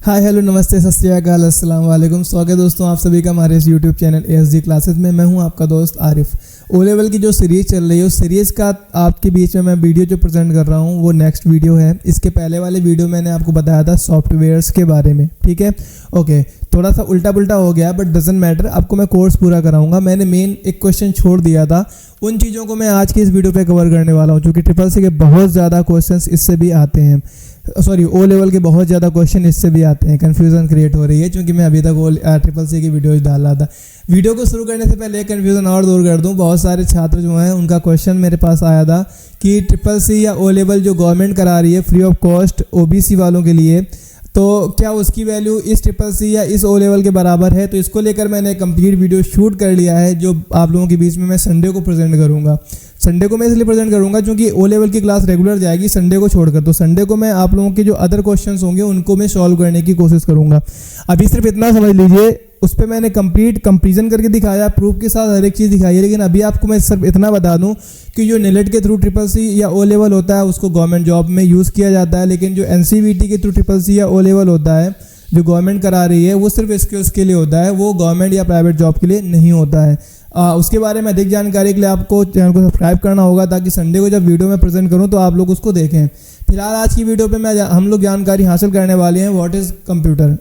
Hi hello नमस्ते सत श्री अकाल अस्सलाम वालेकुम। स्वागत है दोस्तों आप सभी का हमारे इस यूट्यूब चैनल ASG क्लासेस में। मैं हूं आपका दोस्त आरिफ। ओ लेवल की जो सीरीज़ चल रही है उस सीरीज़ का आपके बीच में मैं वीडियो जो प्रेजेंट कर रहा हूं वो नेक्स्ट वीडियो है। इसके पहले वाले वीडियो मैंने आपको बताया था सॉफ्टवेयर्स के बारे में, ठीक है। ओके, थोड़ा सा उल्टा पुल्टा हो गया बट डजंट मैटर, आपको मैं कोर्स पूरा कराऊंगा। मैंने मेन एक क्वेश्चन छोड़ दिया था, उन चीज़ों को मैं आज की इस वीडियो पे कवर करने वाला हूँ, क्योंकि ट्रिपल सी के बहुत ज़्यादा क्वेश्चंस इससे भी आते हैं। सॉरी, ओ लेवल के बहुत ज़्यादा क्वेश्चन इससे भी आते हैं। कन्फ्यूज़न क्रिएट हो रही है क्योंकि मैं अभी तक ट्रिपल सी की वीडियोज डाल रहा था। वीडियो को शुरू करने से पहले एक कन्फ्यूज़न और दूर कर दूं। बहुत सारे छात्र जो हैं उनका क्वेश्चन मेरे पास आया था कि ट्रिपल सी या ओ लेवल जो गवर्नमेंट करा रही है फ्री ऑफ कॉस्ट OBC वालों के लिए, तो क्या उसकी वैल्यू इस ट्रिपल सी या इस ओ लेवल के बराबर है। तो इसको लेकर मैंने कंप्लीट वीडियो शूट कर लिया है, जो आप लोगों के बीच में मैं संडे को प्रेजेंट करूंगा। संडे को मैं इसलिए प्रेजेंट करूंगा क्योंकि ओ लेवल की क्लास रेगुलर जाएगी संडे को छोड़कर। तो संडे को मैं आप लोगों के जो अदर क्वेश्चंस होंगे उनको मैं सॉल्व करने की कोशिश करूंगा। अभी सिर्फ इतना समझ लीजिए, उस पर मैंने कंप्लीट कंपेरिजन करके दिखाया, प्रूफ के साथ हर एक चीज़ दिखाई है। लेकिन अभी आपको मैं सिर्फ इतना बता दूं कि जो नेलेट के थ्रू ट्रिपल सी या ओ लेवल होता है उसको गवर्नमेंट जॉब में यूज़ किया जाता है, लेकिन जो NCVT के थ्रू ट्रिपल सी या ओ लेवल होता है जो गवर्नमेंट करा रही है वो सिर्फ उसके लिए होता है, वो गवर्नमेंट या प्राइवेट जॉब के लिए नहीं होता है। उसके बारे में अधिक जानकारी के लिए आपको चैनल को सब्सक्राइब करना होगा, ताकि संडे को जब वीडियो में प्रेजेंट करूं तो आप लोग उसको देखें। फिलहाल आज की वीडियो पे हम लोग जानकारी हासिल करने वाले हैं व्हाट इज़ कंप्यूटर।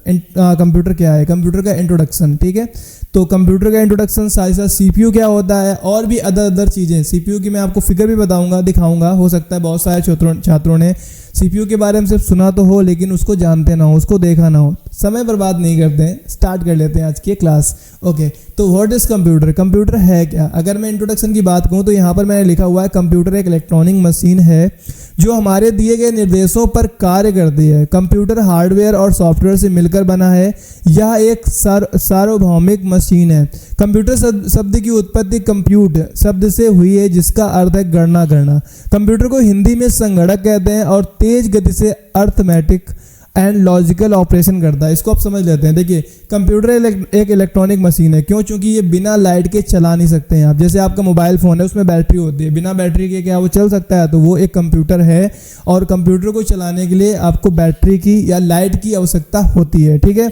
कंप्यूटर क्या है, कंप्यूटर का इंट्रोडक्शन, ठीक है। तो कंप्यूटर का इंट्रोडक्शन, साथ साथ CPU क्या होता है और भी अदर चीज़ें। CPU की मैं आपको फिगर भी बताऊंगा, दिखाऊंगा। हो सकता है बहुत सारे छात्रों ने CPU के बारे में सिर्फ सुना तो हो लेकिन उसको जानते ना हो, उसको देखा ना हो। समय बर्बाद नहीं करते हैं, स्टार्ट कर लेते हैं आज की क्लास। ओके, तो व्हाट इज़ कंप्यूटर, कंप्यूटर है क्या। अगर मैं इंट्रोडक्शन की बात कहूँ तो यहाँ पर मैंने लिखा हुआ है कंप्यूटर एक इलेक्ट्रॉनिक मशीन है जो हमारे दिए गए निर्देशों पर कार्य करती है। कंप्यूटर हार्डवेयर और सॉफ्टवेयर से मिलकर बना है। यह एक सार्वभौमिक मशीन है। कंप्यूटर शब्द की उत्पत्ति कंप्यूट शब्द से हुई है, जिसका अर्थ है गणना करना। कंप्यूटर को हिंदी में संगणक कहते हैं और तेज गति से अर्थमेटिक एंड लॉजिकल ऑपरेशन करता है। इसको आप समझ लेते हैं। देखिए, कंप्यूटर एक इलेक्ट्रॉनिक मशीन है। क्यों? क्योंकि ये बिना लाइट के चला नहीं सकते हैं आप। जैसे आपका मोबाइल फ़ोन है, उसमें बैटरी होती है, बिना बैटरी के क्या वो चल सकता है? तो वो एक कंप्यूटर है, और कंप्यूटर को चलाने के लिए आपको बैटरी की या लाइट की आवश्यकता होती है, ठीक है।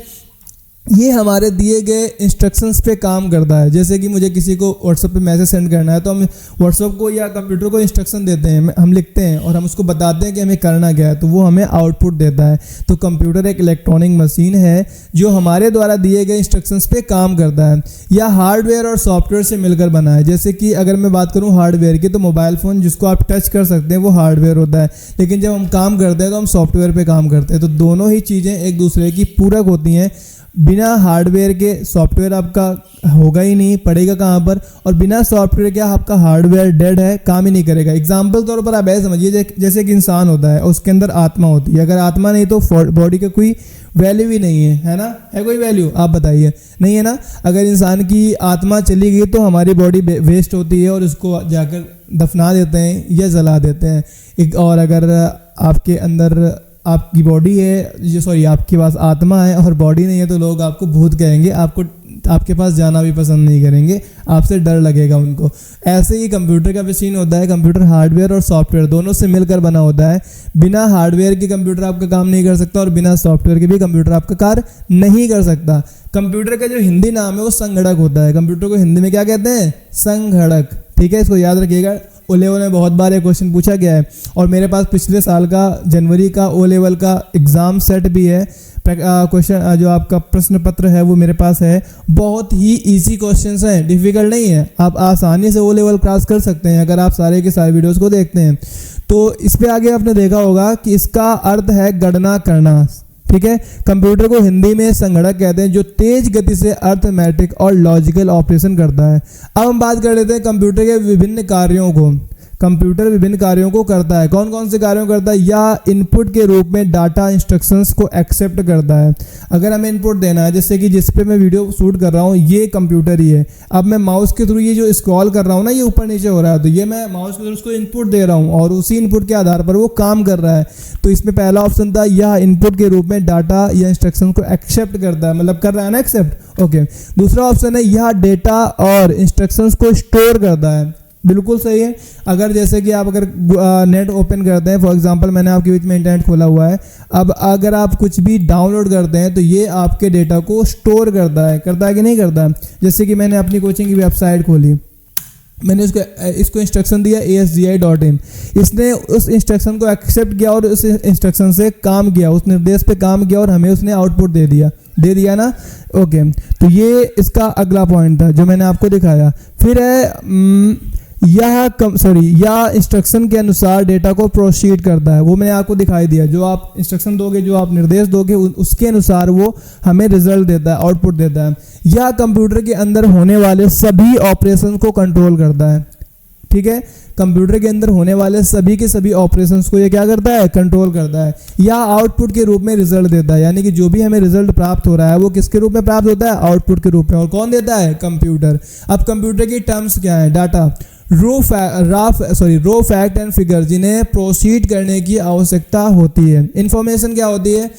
ये हमारे दिए गए इंस्ट्रक्शंस पे काम करता है। जैसे कि मुझे किसी को व्हाट्सएप पे मैसेज सेंड करना है तो हम व्हाट्सएप को या कंप्यूटर को इंस्ट्रक्शन देते हैं, हम लिखते हैं और हम उसको बताते हैं कि हमें करना क्या है, तो वो हमें आउटपुट देता है। तो कंप्यूटर एक इलेक्ट्रॉनिक मशीन है जो हमारे द्वारा दिए गए इंस्ट्रक्शंस पे काम करता है, या हार्डवेयर और सॉफ्टवेयर से मिलकर बना है। जैसे कि अगर मैं बात करूँ हार्डवेयर की, तो मोबाइल फ़ोन जिसको आप टच कर सकते हैं वो हार्डवेयर होता है, लेकिन जब हम काम करते हैं तो हम सॉफ्टवेयर पर काम करते हैं। तो दोनों ही चीज़ें एक दूसरे की पूरक होती हैं। बिना हार्डवेयर के सॉफ्टवेयर आपका होगा ही नहीं, पड़ेगा कहाँ पर, और बिना सॉफ्टवेयर के आपका हार्डवेयर डेड है, काम ही नहीं करेगा। एग्जाम्पल तौर पर आप ऐसे समझिए, जैसे कि इंसान होता है, उसके अंदर आत्मा होती है। अगर आत्मा नहीं तो बॉडी का कोई वैल्यू ही नहीं है ना? है कोई वैल्यू? आप बताइए, नहीं है ना। अगर इंसान की आत्मा चली गई तो हमारी बॉडी वेस्ट होती है और उसको जाकर दफना देते हैं या जला देते हैं। और अगर आपके अंदर आपकी बॉडी है, सॉरी आपके पास आत्मा है और बॉडी नहीं है, तो लोग आपको भूत कहेंगे, आपके पास जाना भी पसंद नहीं करेंगे, आपसे डर लगेगा उनको। ऐसे ही कंप्यूटर का मशीन होता है। कंप्यूटर हार्डवेयर और सॉफ्टवेयर दोनों से मिलकर बना होता है। बिना हार्डवेयर के कंप्यूटर आपका काम नहीं कर सकता और बिना सॉफ्टवेयर के भी कंप्यूटर आपका कार्य नहीं कर सकता। कंप्यूटर का जो हिंदी नाम है वो संगणक होता है। कंप्यूटर को हिंदी में क्या कहते हैं? संगणक, ठीक है। इसको याद रखिएगा। ओ लेवल में बहुत बार ये क्वेश्चन पूछा गया है, और मेरे पास पिछले साल का जनवरी का ओ लेवल का एग्ज़ाम सेट भी है। क्वेश्चन जो आपका प्रश्न पत्र है वो मेरे पास है। बहुत ही इजी क्वेश्चंस हैं, डिफिकल्ट नहीं है। आप आसानी से ओ लेवल क्रॉस कर सकते हैं अगर आप सारे के सारे वीडियोस को देखते हैं। तो इस पे आगे आपने देखा होगा कि इसका अर्थ है गणना करना, ठीक है। कंप्यूटर को हिंदी में संगणक कहते हैं जो तेज गति से अर्थमेटिक और लॉजिकल ऑपरेशन करता है। अब हम बात कर लेते हैं कंप्यूटर के विभिन्न कार्यों को। कंप्यूटर विभिन्न कार्यों को करता है। कौन कौन से कार्यों को करता है? या इनपुट के रूप में डाटा इंस्ट्रक्शंस को एक्सेप्ट करता है। अगर हमें इनपुट देना है, जैसे कि जिस पे मैं वीडियो शूट कर रहा हूँ ये कंप्यूटर ही है। अब मैं माउस के थ्रू ये जो स्क्रॉल कर रहा हूँ ना, ये ऊपर नीचे हो रहा है, तो ये मैं माउस के थ्रू उसको इनपुट दे रहा हूँ और उसी इनपुट के आधार पर वो काम कर रहा है। तो इसमें पहला ऑप्शन था, यह इनपुट के रूप में डाटा या इंस्ट्रक्शन को एक्सेप्ट करता है, मतलब कर रहा है ना एक्सेप्ट। ओके, दूसरा ऑप्शन है, यह डेटा और इंस्ट्रक्शंस को स्टोर करता है। बिल्कुल सही है। अगर जैसे कि आप अगर नेट ओपन करते हैं, फॉर एग्जांपल मैंने आपके बीच में इंटरनेट खोला हुआ है, अब अगर आप कुछ भी डाउनलोड करते हैं तो ये आपके डेटा को स्टोर करता है कि नहीं करता है। जैसे कि मैंने अपनी कोचिंग की वेबसाइट खोली, मैंने इसको इंस्ट्रक्शन दिया ASGI.in, इसने उस इंस्ट्रक्शन को एक्सेप्ट किया और उस इंस्ट्रक्शन से काम किया, उस निर्देश पे काम किया और हमें उसने आउटपुट दे दिया ना। ओके, तो ये इसका अगला पॉइंट था जो मैंने आपको दिखाया। फिर है यह इंस्ट्रक्शन के अनुसार डेटा को प्रोसीड करता है, वो मैंने आपको दिखाई दिया। जो आप इंस्ट्रक्शन दोगे, जो आप निर्देश दोगे, उसके अनुसार वो हमें रिजल्ट देता है, आउटपुट देता है। यह कंप्यूटर के अंदर होने वाले सभी ऑपरेशन को कंट्रोल करता है। ठीक है, कंप्यूटर के अंदर होने वाले सभी के सभी ऑपरेशंस को ये क्या करता है, कंट्रोल करता है। या आउटपुट के रूप में रिजल्ट देता है, यानी कि जो भी हमें रिजल्ट प्राप्त हो रहा है वो किसके रूप में प्राप्त होता है, आउटपुट के रूप में। और कौन देता है, कंप्यूटर। अब कंप्यूटर की टर्म्स क्या है, data, raw fact and figure, जिन्हें प्रोसीड करने की आवश्यकता होती है। इंफॉर्मेशन क्या होती है,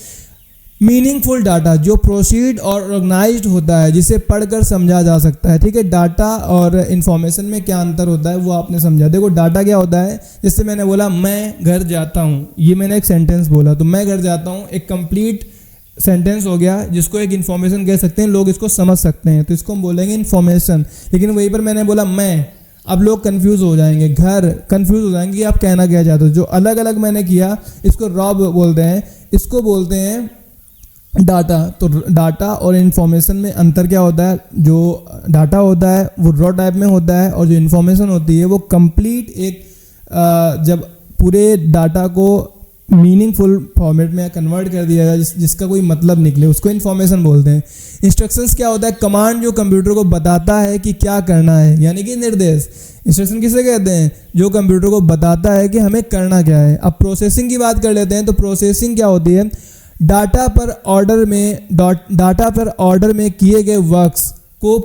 मीनिंगफुल डाटा, जो प्रोसीड और ऑर्गेनाइज्ड होता है, जिसे पढ़कर समझा जा सकता है। ठीक है, डाटा और इन्फॉर्मेशन में क्या अंतर होता है वो आपने समझा। देखो डाटा क्या होता है, जैसे मैंने बोला मैं घर जाता हूँ, ये मैंने एक सेंटेंस बोला, तो मैं घर जाता हूँ एक कंप्लीट सेंटेंस हो गया, जिसको एक इन्फॉर्मेशन कह सकते हैं, लोग इसको समझ सकते हैं, तो इसको हम बोलेंगे इन्फॉर्मेशन। लेकिन वहीं पर मैंने बोला मैं, अब लोग कंफ्यूज हो जाएंगे, घर कंफ्यूज हो जाएंगे कि आप कहना क्या चाहते हो। जो अलग अलग मैंने किया, इसको रॉ बोलते हैं, इसको बोलते हैं डाटा। तो डाटा और इन्फॉर्मेशन में अंतर क्या होता है, जो डाटा होता है वो रॉ टाइप में होता है, और जो इन्फॉर्मेशन होती है वो कंप्लीट एक जब पूरे डाटा को मीनिंगफुल फॉर्मेट में कन्वर्ट कर दिया जाए, जिसका कोई मतलब निकले, उसको इन्फॉर्मेशन बोलते हैं। इंस्ट्रक्शंस क्या होता है, कमांड जो कंप्यूटर को बताता है कि क्या करना है, यानी कि निर्देश। इंस्ट्रक्शन किसे कहते हैं, जो कंप्यूटर को बताता है कि हमें करना क्या है। अब प्रोसेसिंग की बात कर लेते हैं, तो प्रोसेसिंग क्या होती है, डाटा पर ऑर्डर में किए गए वर्क्स को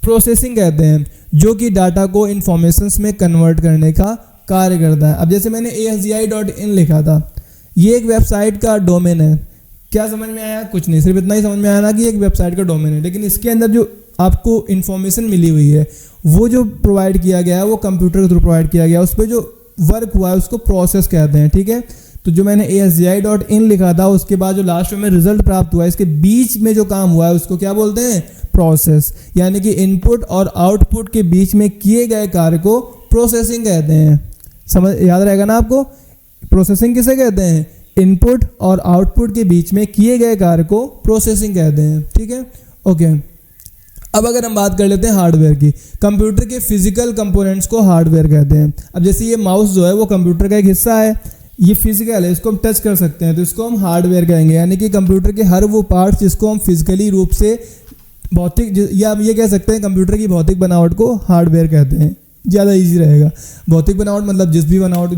प्रोसेसिंग कहते हैं, जो कि डाटा को इन्फॉर्मेशंस में कन्वर्ट करने का कार्य करता है। अब जैसे मैंने ASGI.in लिखा था, ये एक वेबसाइट का डोमेन है। क्या समझ में आया, कुछ नहीं, सिर्फ इतना ही समझ में आया ना कि एक वेबसाइट का डोमेन है। लेकिन इसके अंदर जो आपको इन्फॉर्मेशन मिली हुई है, वो जो प्रोवाइड किया गया है वो कंप्यूटर के थ्रू प्रोवाइड किया गया है, उस पर जो वर्क हुआ है उसको प्रोसेस कहते हैं। ठीक है, तो जो मैंने ASGI.in लिखा था, उसके बाद जो लास्ट में रिजल्ट प्राप्त हुआ है, इसके बीच में जो काम हुआ है उसको क्या बोलते हैं, प्रोसेस। यानी कि इनपुट और आउटपुट के बीच में किए गए कार्य को प्रोसेसिंग कहते हैं। समझ याद रहेगा ना आपको, प्रोसेसिंग किसे कहते हैं, इनपुट और आउटपुट के बीच में किए गए कार्य को प्रोसेसिंग कहते हैं। ठीक है, ओके। अब अगर हम बात कर लेते हैं हार्डवेयर की, कंप्यूटर के फिजिकल कंपोनेंट्स को हार्डवेयर कहते हैं। अब जैसे ये माउस जो है वो कंप्यूटर का एक हिस्सा है, ये फिजिकल है, इसको हम टच कर सकते हैं, तो इसको हम हार्डवेयर कहेंगे। यानी कि कंप्यूटर के हर वो पार्ट्स जिसको हम फिजिकली रूप से भौतिक, या हम ये कह सकते हैं कंप्यूटर की भौतिक बनावट को हार्डवेयर कहते हैं, ज़्यादा इजी रहेगा। भौतिक बनावट मतलब जिस भी बनावट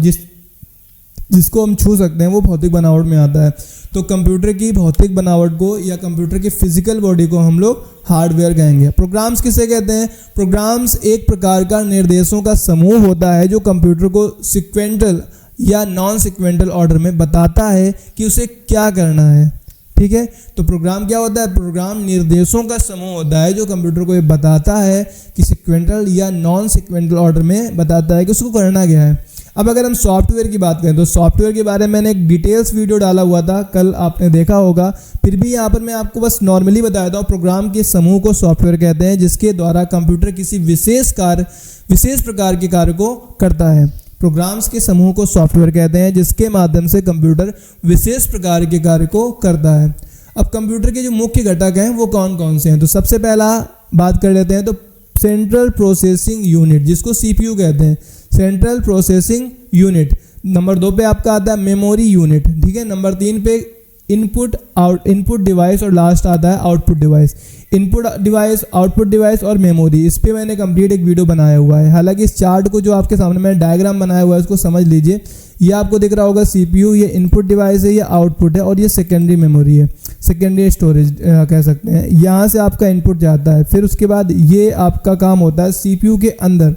जिसको हम छू सकते हैं वो भौतिक बनावट में आता है। तो कंप्यूटर की भौतिक बनावट को या कंप्यूटर की फिजिकल बॉडी को हम लोग हार्डवेयर कहेंगे। प्रोग्राम्स किसे कहते हैं, प्रोग्राम्स एक प्रकार का निर्देशों का समूह होता है जो कंप्यूटर को सिक्वेंटल या नॉन सिक्वेंटल ऑर्डर में बताता है कि उसे क्या करना है। ठीक है, तो प्रोग्राम क्या होता है, प्रोग्राम निर्देशों का समूह होता है जो कंप्यूटर को ये बताता है कि सिक्वेंटल या नॉन सिक्वेंटल ऑर्डर में बताता है कि उसको करना क्या है। अब अगर हम सॉफ्टवेयर की बात करें, तो सॉफ्टवेयर के बारे में मैंने एक डिटेल्स वीडियो डाला हुआ था, कल आपने देखा होगा। फिर भी यहाँ पर मैं आपको बस नॉर्मली बताया था, प्रोग्राम के समूह को सॉफ्टवेयर कहते हैं, जिसके द्वारा कंप्यूटर किसी विशेष प्रकार के कार्य को करता है। प्रोग्राम्स के समूह को सॉफ्टवेयर कहते हैं, जिसके माध्यम से कंप्यूटर विशेष प्रकार के कार्य को करता है। अब कंप्यूटर के जो मुख्य घटक हैं वो कौन कौन से हैं, तो सबसे पहला बात कर लेते हैं, तो सेंट्रल प्रोसेसिंग यूनिट, जिसको CPU कहते हैं, सेंट्रल प्रोसेसिंग यूनिट। नंबर 2 पे आपका आता है मेमोरी यूनिट। ठीक है, नंबर 3 पे इनपुट डिवाइस, और लास्ट आता है output device. Input device, output device और मेमोरी, इस पे मैंने कंप्लीट एक वीडियो बनाया हुआ है। हालांकि इस चार्ट को जो आपके सामने मैंने डायग्राम बनाया हुआ है उसको समझ लीजिए। ये आपको दिख रहा होगा CPU, ये इनपुट डिवाइस है, ये आउटपुट है, और ये सेकेंडरी मेमोरी है, सेकेंडरी स्टोरेज कह सकते हैं। यहाँ से आपका इनपुट जाता है, फिर उसके बाद ये आपका काम होता है CPU के अंदर।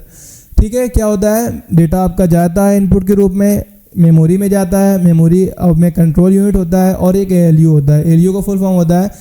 ठीक है, क्या होता है, डेटा आपका जाता है इनपुट के रूप में, मेमोरी में जाता है, मेमोरी में कंट्रोल यूनिट होता है, और एक ALU होता है। ALU का फुल फॉर्म होता है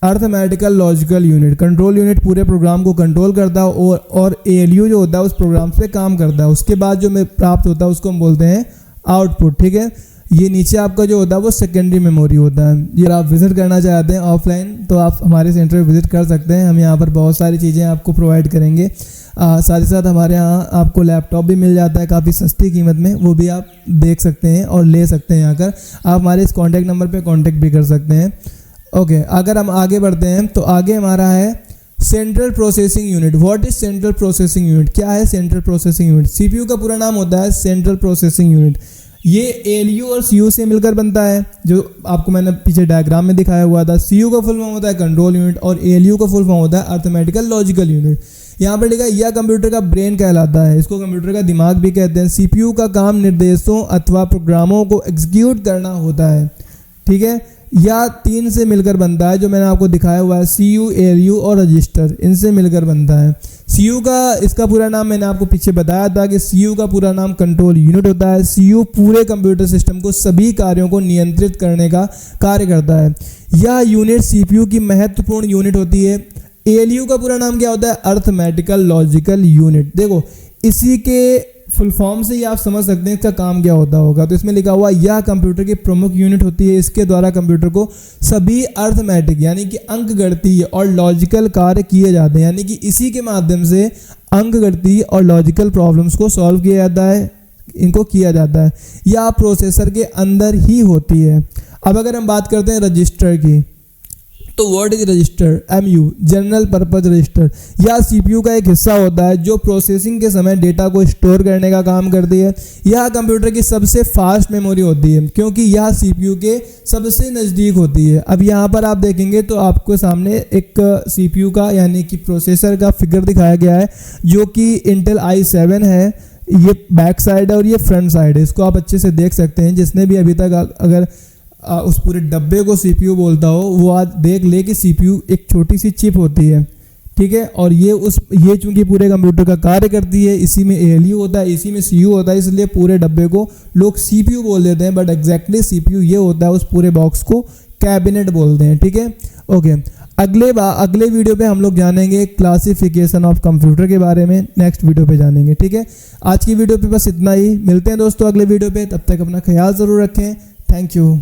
arithmetical logical unit, control unit पूरे प्रोग्राम को कंट्रोल करता है और ALU जो होता है उस प्रोग्राम पे काम करता है। उसके बाद जो में प्राप्त होता है उसको हम बोलते हैं आउटपुट। ठीक है, ये नीचे आपका जो होता है वो सेकेंडरी मेमोरी होता है। ये आप विजिट करना चाहते हैं ऑफलाइन तो आप हमारे सेंटर पे विजिट कर सकते हैं। हम यहाँ पर बहुत सारी चीज़ें आपको प्रोवाइड करेंगे। साथ ही साथ हमारे यहाँ आपको लैपटॉप भी मिल जाता है काफ़ी सस्ती कीमत में, वो भी आप देख सकते हैं और ले सकते हैं। आकर आप हमारे इस कॉन्टैक्ट नंबर पर कॉन्टैक्ट भी कर सकते हैं। ओके, अगर हम आगे बढ़ते हैं तो आगे हमारा है central processing unit. What is central processing unit? क्या है सेंट्रल प्रोसेसिंग यूनिट? CPU का पूरा नाम होता है सेंट्रल प्रोसेसिंग यूनिट। ये ALU और CU से मिलकर बनता है, जो आपको मैंने पीछे डायग्राम में दिखाया हुआ था। CU का फुल फॉर्म होता है कंट्रोल यूनिट और ALU का फुल फॉर्म होता है अर्थमेटिकल लॉजिकल यूनिट। यहाँ पर लिखा है यह कंप्यूटर का ब्रेन कहलाता है, इसको कंप्यूटर का दिमाग भी कहते हैं। CPU का काम निर्देशों अथवा प्रोग्रामों को एग्जीक्यूट करना होता है। ठीक है, या 3 से मिलकर बनता है, जो मैंने आपको दिखाया हुआ है CU, ALU और रजिस्टर, इनसे मिलकर बनता है। CU का इसका पूरा नाम मैंने आपको पीछे बताया था कि CU का पूरा नाम कंट्रोल यूनिट होता है। CU पूरे कंप्यूटर सिस्टम को सभी कार्यों को नियंत्रित करने का कार्य करता है। यह यूनिट CPU की महत्वपूर्ण यूनिट होती है। ALU का पूरा नाम क्या होता है? Arithmetical logical unit. देखो, इसी के फुल फॉर्म से ही आप समझ सकते हैं इसका काम क्या होता होगा। तो इसमें लिखा हुआ यह कंप्यूटर की प्रमुख यूनिट होती है। इसके द्वारा कंप्यूटर को सभी अर्थमेटिक यानी कि अंकगणितीय और लॉजिकल कार्य किए जाते हैं, यानी कि इसी के माध्यम से अंकगणितीय और लॉजिकल प्रॉब्लम्स को सॉल्व किया जाता है, इनको किया जाता है। यह प्रोसेसर के अंदर ही होती है। अब अगर हम बात करते हैं रजिस्टर की, तो what is register? MU general purpose register. यह CPU का एक हिस्सा होता है जो प्रोसेसिंग के समय डेटा को स्टोर करने का काम करती है। यह कंप्यूटर की सबसे फास्ट मेमोरी होती है क्योंकि यह CPU के सबसे नज़दीक होती है। अब यहाँ पर आप देखेंगे तो आपको सामने एक CPU का यानी कि प्रोसेसर का फिगर दिखाया गया है, जो कि इंटेल i7 है। ये बैक साइड है और ये फ्रंट साइड है, इसको आप अच्छे से देख सकते हैं। जिसने भी अभी तक अगर उस पूरे डब्बे को CPU बोलता हो वो आज देख ले कि CPU एक छोटी सी चिप होती है। ठीक है, और ये चूंकि पूरे कंप्यूटर का कार्य करती है, इसी में ALU होता है, इसी में CU होता है, इसलिए पूरे डब्बे को लोग CPU बोल देते हैं, बट एग्जैक्टली CPU ये होता है, उस पूरे बॉक्स को कैबिनेट बोलते हैं। ठीक है, ओके। अगले वीडियो पे हम लोग जानेंगे क्लासिफिकेशन ऑफ कंप्यूटर के बारे में, नेक्स्ट वीडियो पे जानेंगे। ठीक है, आज की वीडियो पे बस इतना ही। मिलते हैं दोस्तों अगले वीडियो पे, तब तक अपना ख्याल ज़रूर रखें। Thank you.